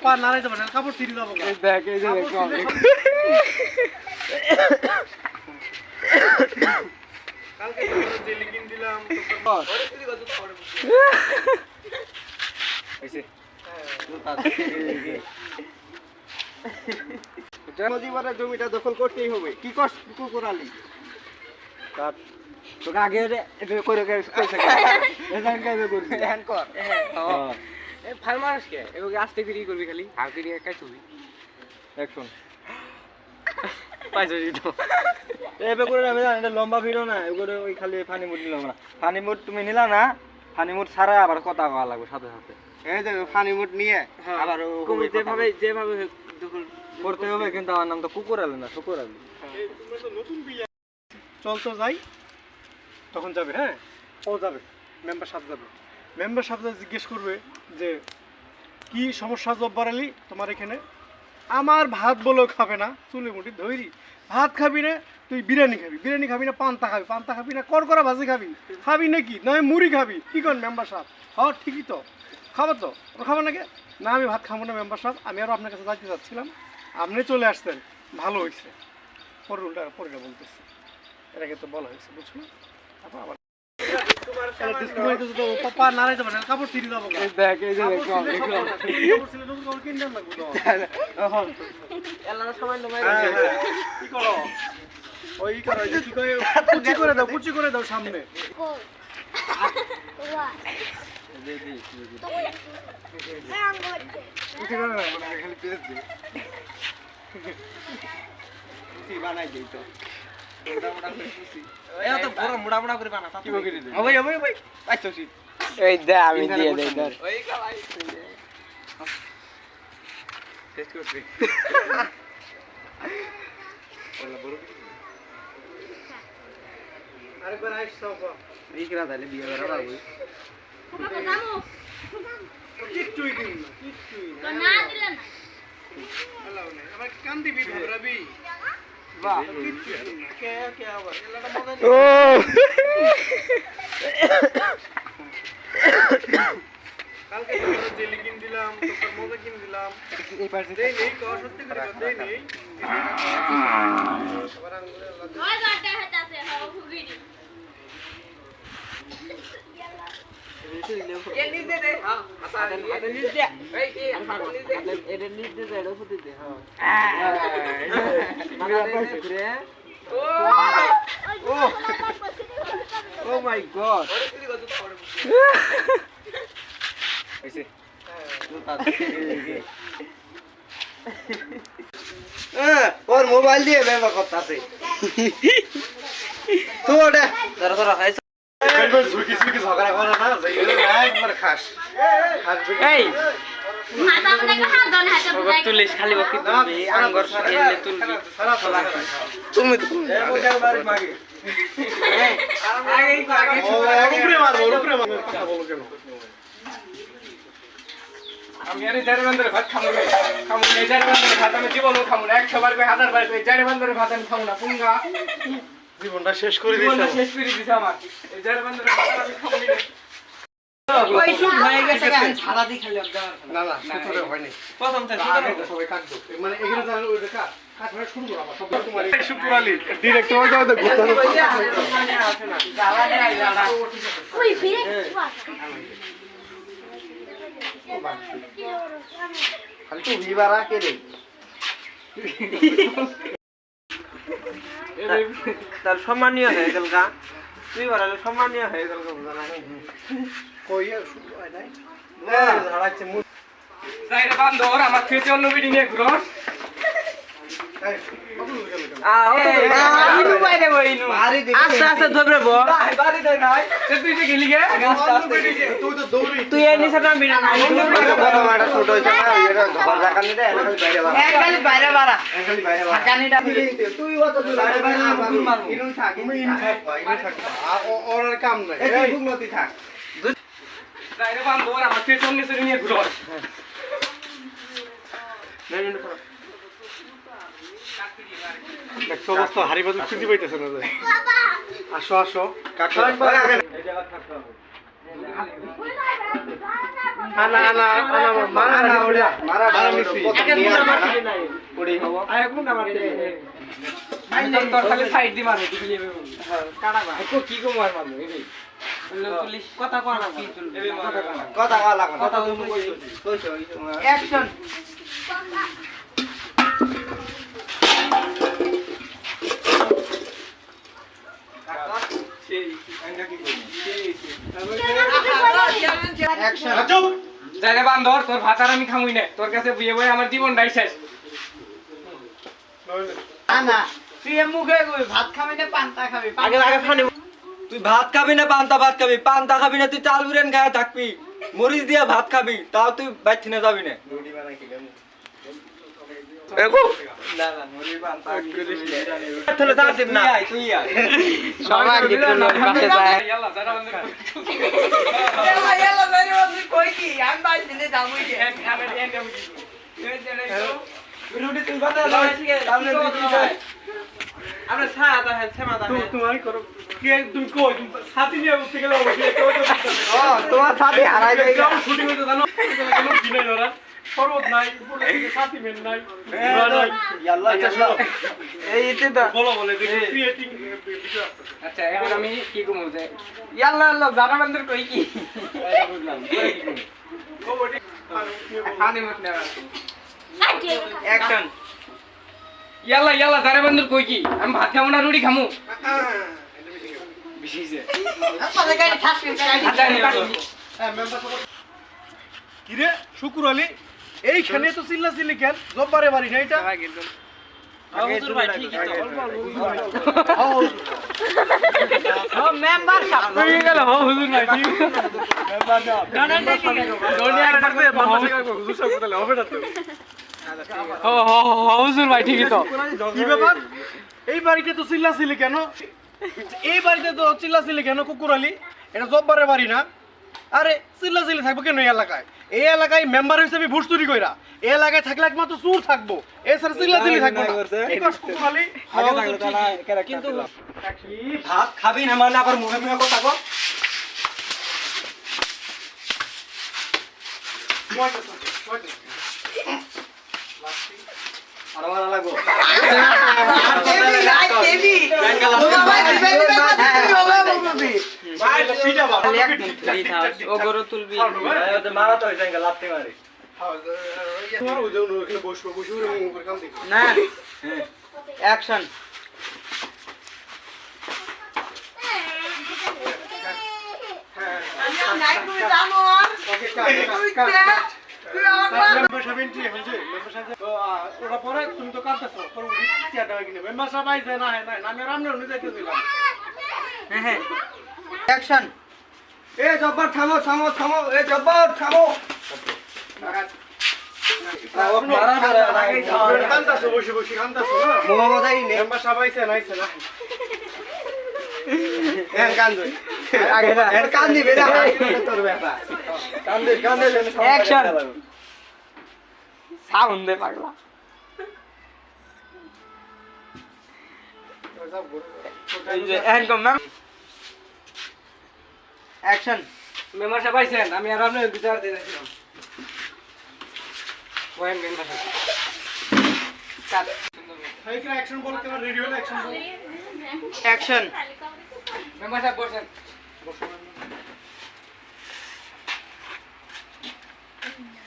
পা নাড়াইতে পারে কাপড় ছিঁড়ে যাবো দেখ এই যে কালকে জেলি কিন দিলাম জনজীবনের জমিটা দখল করতেই হবে কি কষ্ট করালি তোকে আগে করে ফার্মার্সকে এগুলো আস্তে ফিরি করবি খালি হাফ ফিরি একাই ছবি এখন পাইছো তো এবে করে আমি জানি এটা লম্বা ভিডিও না এগুলো ওই খালি ফানি মুড নিলাম না ফানি মুড তুমি নিলা না ফানি মুড ছাড়া আবার কথা কওয়া লাগবে সাথে সাথে এই যে ফানি মুড নিয়ে আবার তুমি যেভাবে দখল করতে হবে কিন্তু আমার নাম তো কুকুর আলী না শুকুর আলী চল তো যাই তখন যাবে হ্যাঁ ও যাবে মেম্বার সাহেব যাবে মেম্বার সাহেব জিজ্ঞেস করবে যে কি সমস্যা জব্বার আলী তোমার এখানে আমার ভাত বলেও খাবে না চুলে মুটি ধৈরি ভাত খাবি না তুই বিরিয়ানি খাবি না পান্তা খাবি না করকরা ভাজি খাবি নাকি নয় মুড়ি খাবি কি করেন মেম্বার সাহেব হ্যাঁ ঠিকই তো খাবো তো খাবো নাকি না আমি ভাত খাবো না মেম্বার সাহেব আমি আরও আপনার কাছে যাইতে চাচ্ছিলাম আপনি চলে আসতেন ভালো হয়েছে পরে বলতেছি এটাকে তো বলা হয়েছে বুঝছো না আবার পা নাড়াইতে পারে কাপড় ছিঁড়ে যাবো দেখ এই যে কি করো ওই পুচি করে দাও সামনে বানাই দিই তো এই দে আমি দিয়ে দেই ধর ওই খালাই টেস্ট করছি আরেকবার আইসো এই কিরা তাহলে বিয়ে করা পারবো কিচ্ছুই দিন না কিচ্ছুই না দিলেন না আল্লাহ নেই আবার কান দিবি ভাবরাবি বাহ কিচ্ছুই না কে আবার এলাটা মজা নেই ও কালকে জেলি কিন দিলাম তোর মজা কিন দিলাম এই পাশে দেই নেই কো সত্যি করে দেই নেই আবার আঙ্গুলে আল্লাহ ওই গাটা হতাছে হাও ভুগিনি এ নিজ দে হ্যাঁ হাতে নিজ দে এই এর নিজ দে এর ফুটি দে হ্যাঁ ও মাই গড ওর মোবাইল দিয়ে ব্যবহার করতেছে তো ওটা ধরো ধরো ঝুঁকি ঝগড়া করে না একবার খাস এই মাথা মনে হাত দন হাতে বুঝাই তুলিস খালি বকি তুলবি আঙ্গর এলে তুলবি সারা ফলা তুমি মাগে উপরে মারবো কথা বলো কেন আমি আরে জারবান্দের ভাত খামু এই জারবান্দের ভাত আমি জীবনও খামু না 100 বার কই 1000 বার কই জারবান্দের ভাত আমি খামু না পুঙ্গা জীবনটা শেষ করে দিয়েছে জীবনটা শেষ করে দিছে আমার এই জারবান্দের ভাত আমি খামু না ওই শুট হয়ে গেছে আমি ছাড়া দি খালি একবার না না সুতরে হয়নি প্রথম থেকে সবাই কাটবো মানে এখানে জানো ওই দেখা কাটরা শুরু করো আবার সব তোমার শুক্র আলী ডাইরেক্ট ওই যাও তো ঘুরতে আছে না জ্বালানি আইলা ওই ফিরে খালি তো বিবারা কে রে তার সম্মানীয় হয়ে গেল গা তুই বলালে সম্মানীয় হয়ে গেল বুঝা না কই শুরু হয় নাই ঝাড়াচ্ছে মুখ যাইরে বান্দর আমার খেতে অন্য বিডি নিয়ে ঘুরো এই কত দূর গেল ইনু বাইরে বইনু আস্তে আস্তে ধরে বো বাড়ি দে নাই তুই যে গেলি গে তুই তো দৌড়ি তুই এর নিচে নামবি না বড় মাটা ছোট হইছে না এটা ঘর রাখানি দে খালি বাইরে বাড়া খালি বাইরে বাড়া সাকানিটা তুই অত দূর বাইরে বাইরে মারবো ইনু থাক তুমি ইনি থাক আর ওর আর কাম নাই এই তুই বুগনতি থাক যাইরে বান্দর আমার খেতে অন্য নিচে নিয়ে ঘুরো দেখছো অবস্থা হারি বাজু খুঁজে পাইতেছে না যায় আসো আসো কাকা এই জায়গা থাকতে হবে আনা আনা আনা মারা ওড়া মারা মিস্ত্রি ওড়ি হবো আয় কোন না মারতে তোর খালি সাইড দি মারে তুই লিবে কাটা বা কো কি কো মার মারবো এই তুলিশ কথা কো না কি তুলবে কথা গালা কথা তুমি কইছো অ্যাকশন অ্যাকশন চুপ যাইরে বান্দর তোর ভাত আর আমি খামুই না তোর কাছে বুয়ে বই আমার জীবনটাই শেষ না তুই মুখে ভাত খাবি না পান্তা খাবি আগে আগে ফানি তুই ভাত খাবি না পান্তা ভাত খাবি পান্তা খাবি না তুই চাল বিরিয়ানি খায় থাকবি মরিচ দিয়ে ভাত খাবি তাও তুই বাইরে না যাবি না রুটি বানাই খেলে না না মুড়ি পান্তা তাহলে যা দিম না তুই আয় সবাই গিফট লোক পাশে যায় ইয়াল্লা যারা বান্দর ইয়াল্লা যাইরে বান্দর কই কি আমি বাইরে দিলে যাবই কে আমি এন্ড আমি রুটি তুই বাতা দাও সামনে তুই কি চাই আমরা সাদা হ্যাঁ সেমাদা তুমি তোমারই করো কে তুমি কই সাথী নিয়ে উঠতে গেলে ওকে কেউ তো ও তোমার সাথে হারাই যাই শুটিং হইতো জানো কেন দিনে ধরা শরবত নাই উপরে থেকে সাথী মেন নাই ঘোড়া নাই ইয়াল্লা ইয়াল্লা এই ইতে তো বলো বলে দেখো ক্রিয়েটিং ভিডিও আচ্ছা এখন আমি কি কমু যে ইয়াল্লা ইয়াল্লা যারা বান্দর কই কি বুঝলাম ও ওটি পানি মত না অ্যাকশন ইয়াল্লা ইয়াল্লা যারা বান্দর কই কি আমি ভাত খামু না রুটি খামু বিশিছে আপনি গাড়ি ঠাস করে কিরে শুকুর আলী এইখানে তো চিল্লাচিল্লি কেন জব্বারে বাড়ি না এটা হুজুর ভাই ঠিকই তো হ্যাঁ, মেম্বার সাহেব হয়ে গেল হুজুর ভাই ঠিক না না ঠিকই ধনী একবার দিয়ে বাবা থেকে হুজুর সাহেব বলে হবে না তো হুজুর ভাই ঠিকই তো কি ব্যাপার এই বাড়িতে তো চিল্লাচিল্লি কেন এই বাড়িতে তো চিল্লাচিল্লি কেন কুকুর আলী এটা জব্বারে বাড়ি না আরে চিল্লাচিল্লি থাকবো কেন এই এলাকায় এই এলাকায় মেম্বার হিসেবে ভোট চুরি কইরা এই এলাকায় থাকলে একমাত্র চুর থাকবো এছাড়া চিল্লাচিল্লি থাকবো না এই কষ্ট কুকুর আলী আগে থাকলে তো না কিন্তু ভাত খাবি না মানে আবার মুখে মুখে কথা কো আর মারা লাগো দেবী ভাই দিবেন ভাই পিটা বাবা ও গরু তুলবি মারা তো হইছে লাত্তি মারি তোমার ওই যে ওখানে বসবো বসে মুখ করে কাম দেখো না অ্যাকশন মেম্বার সাহেব এন্ট্রি এখন যে মেম্বার সাহেব তো ওটা পরে তুমি তো কাটতেছো পরে চেয়ারটা কিনে মেম্বার সাহেব আইছে না হ্যাঁ না আমি রামনে উনি যাইতেছিলাম হ্যাঁ অ্যাকশন এ জব্বার থামো থামো থামো এ জব্বার থামো মারা মারা কান্তাছো বসে বসে কান্তাছো না মোহাম্মদাই নে মেম্বার সাহেব আইছে না আইছে না এ কান্দই আগে না এর কান্দি বেরা তোর ব্যাপার কান্দে কান্দে Action! সাউন্ড দে পাগলা এই যে একদম ম্যাম অ্যাকশন মেম্বার সাহেব আইছেন আমি আর আপনার বিচার দিয়ে যাচ্ছিলাম ওয়েন মেম্বার সাহেব কাট এই কি অ্যাকশন বল কেন রেডি হলো অ্যাকশন বল অ্যাকশন মেম্বার সাহেব বসেন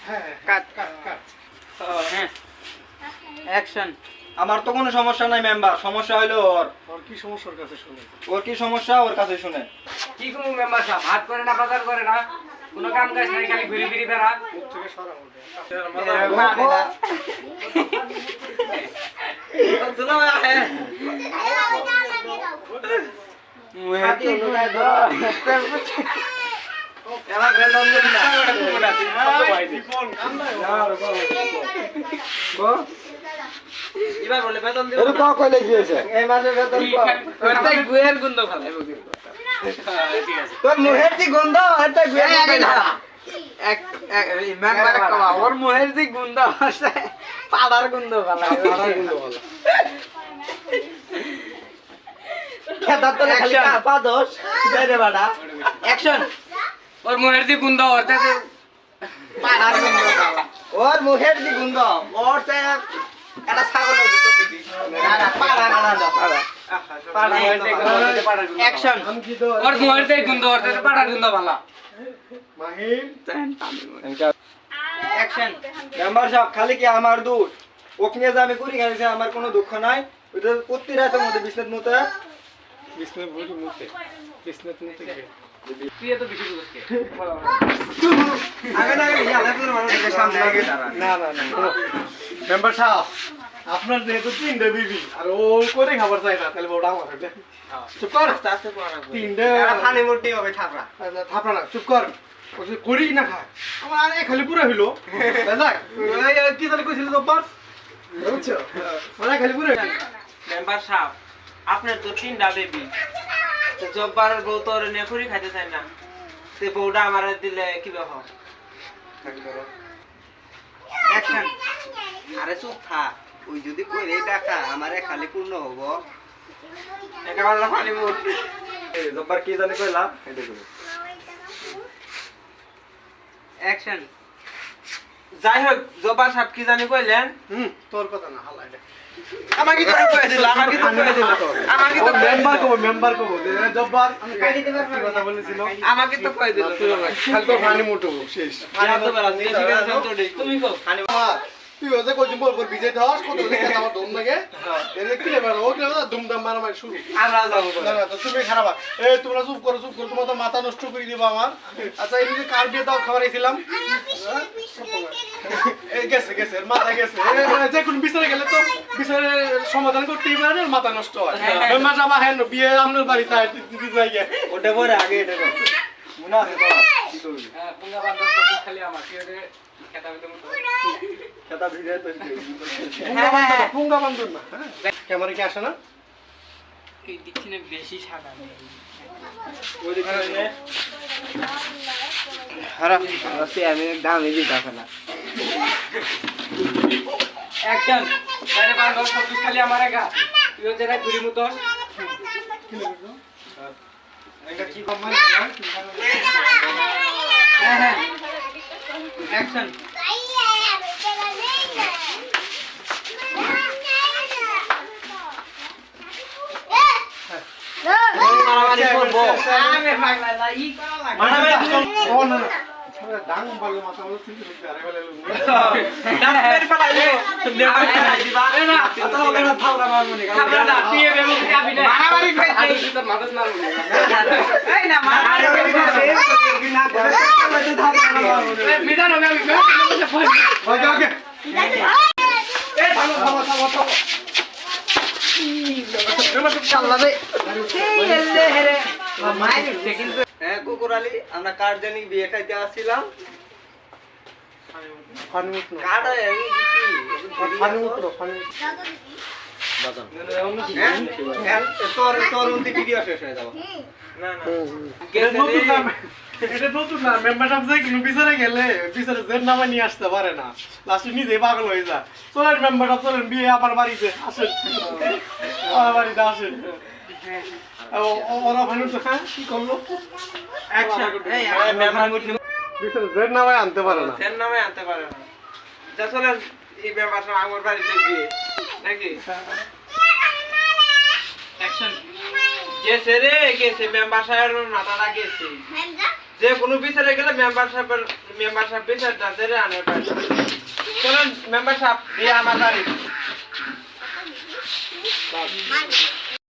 হ্যাঁ কাট কাট কাট হ্যাঁ অ্যাকশন আমার তো কোনো সমস্যা নাই মেম্বার সমস্যা হইলো আর কি সমস্যার কাছে শুনে ওর কি সমস্যা ওর কাছে শুনে কি কোন মেম্বার সাহেব হাত করে না বাজার করে না কোনো কাম কাজ নাই খালি ঘুরি ফিরি বেড়া মুখ থেকে সরা ওঠে এবার বলে বেতন দিব এর ক কইলে দিয়েছে এই মাসে বেতন ওটাই গুয়ের গন্ধ খালাই বলি তোর মুহের কি গন্ধ এটা গুয়ে এক মেম্বার কবা ওর মুহের যে গন্ধ আছে পাড়ার গন্ধ খালাই পাড়ার গন্ধ ভালো খেতা তো খালি পা দোষ দে রে বাড়া অ্যাকশন ওর মুহের দি গুন্দ ওর তাতে পাড়ার গন্ধ বালা ওর মুখের দি গন্ধ ওর তে একটা ছাগলের দুধ পিবি না না পাড়া পাড়া অ্যাকশন আমি কি তো ওর মোহের দেই গুন্দ ওর তে পাড়ার গুন্দ ভালো মাহিম অ্যাকশন মেম্বার সাহেব খালি কি আমার দুধ ওকে নিয়ে যে আমি করি গেছে আমার কোনো দুঃখ নাই ওটা প্রতি রাতের মধ্যে বিছনাত মতো বিষ্ণু ভুল মুখে বিষ্ণুত মুখে তুই এত বেশি বুঝছিস আগে না আগে ইয়াদের মানুষের সামনে আগে দাঁড়া না না না মেম্বার সাহেব আপনার যেহেতু তিনটে বিবি আর ও করে খাবার চাই না তাহলে ওটা আমার হবে চুপ কর আস্তে করে তিনটে ফানি মুটি হবে থাপড়া থাপড়া না চুপ কর ও যে করি না খায় আমার আরে খালি পুরো হইলো দেখ কি তাহলে কইছিল জব্বার বুঝছো মানে খালি পুরো মেম্বার সাহেব আপনার তো 3টা বেবি তো জব্বারের বউ তো ওরে নেকুরি খাইতে চায় না সে বউটা আমার দিলে কি ব্যাপার অ্যাকশন আরে চুপ থাক ওই যদি কইরে টাকা আমারে খালি পূর্ণ হবো একেবারে ফানি মুট জব্বার কি জানি কইলা এটা কইলো অ্যাকশন যাই হোক জব্বার সাহেব কি জানি কইলেন তোর কথা না হালা এটা আমাকে তো কই দিল আমাকে তো কই দিল তো আমাকে তো মেম্বার কব যে জব্বার আমি কাটি দিবার কথা বলেছিল আমাকে তো কই দিল খালি তো ফানি মুটো শেষ তুমি কো তুই ওজে কই দিন বল বিজয় দাস কত লেখা আমার দম লাগে এর কি লেবার ও কি দুমদাম মারামারি শুরু আমরা যাবো না না তো তুমি খারাপ এই তোমরা চুপ করো তোমার তো মাথা নষ্ট করে দিবা আমার আচ্ছা এই যে কার বিয়ে দাও খাবারাইছিলাম এই গেছে গেছে এর মাথা গেছে যে কোন বিচারে গেলে তো বিচারে সমাধান করতেই পারে না মাথা নষ্ট হয় মেম্বার যাবা হ্যাঁ বিয়ে আপনার বাড়িতে দিদি যাই ওটা পরে আগে এটা কর মনে আছে তো কি করবি পুঙ্গা বান্দর সব খালি আমার কি রে খেতা বিতে মতো কথা ভিডিও তো পুঙ্গা বান্ধব না ক্যামেরা কি আসে না এই দিচ্ছি না বেশি সাদা ওই দিকে খারাপ রাতে আমি দামে দিতাছ না অ্যাকশন আরে বান্দর সব খালি আমার একা তুই ওই জায়গায় ঘুরি মতো এটা কি কমান হ্যাঁ হ্যাঁ অ্যাকশন মারামারি করবো আমি পাগলা না ই করা লাগে মারামারি ও না না ডাং বলে মাথা বলে চিন্তা করতে আরে বলে ডাক্তার পালাইলো দিবা না এত হবে না থাওরা মারমনি খাবলা না তুই এ বেবু খাবি না মারামারি আরে খাইতে তুই তোর মাথাস না এই না মারামারি খাইতে মিজান হবে আমি ওকে ওকে এই থামো থামো থামো থামো চাল্লা দে এই এলে হেরে মাইর কিন্তু হ্যাঁ কুকুরালি আমরা কার জানি বিয়ে খাইতে আসছিলাম ফানি মুট না কার এই ফানি মুট ফানি তোর তোর উন্তি ভিডিও শেষ হয়ে যাবো না না এটা নতুন না এটা নতুন না মেম্বারশিপ যাই কোনো বিচারে গেলে বিচারে জের নামে নিয়ে আসতে পারে না লাস্টে নিজে পাগল হয়ে যায় চলেন মেম্বারশিপ চলেন বিয়ে আমার বাড়িতে আসেন আমার বাড়িতে আসেন ওরা ফানি তো হ্যাঁ কি করলো অ্যাকশন এই বিচারে জের নামে আনতে পারে না সেন নামে আনতে পারে না যা চলে এই ব্যাপারটা আমার বাড়িতে বিয়ে নাকি অ্যাকশন গেছে রে গেছে মেম্বার সাহেবের মাথাটা গেছে যে কোনো বিচারে গেলে মেম্বার সাহেব বিচারটা রে আনে পারে চলেন মেম্বার সাহেব বিয়ে আমার বাড়ি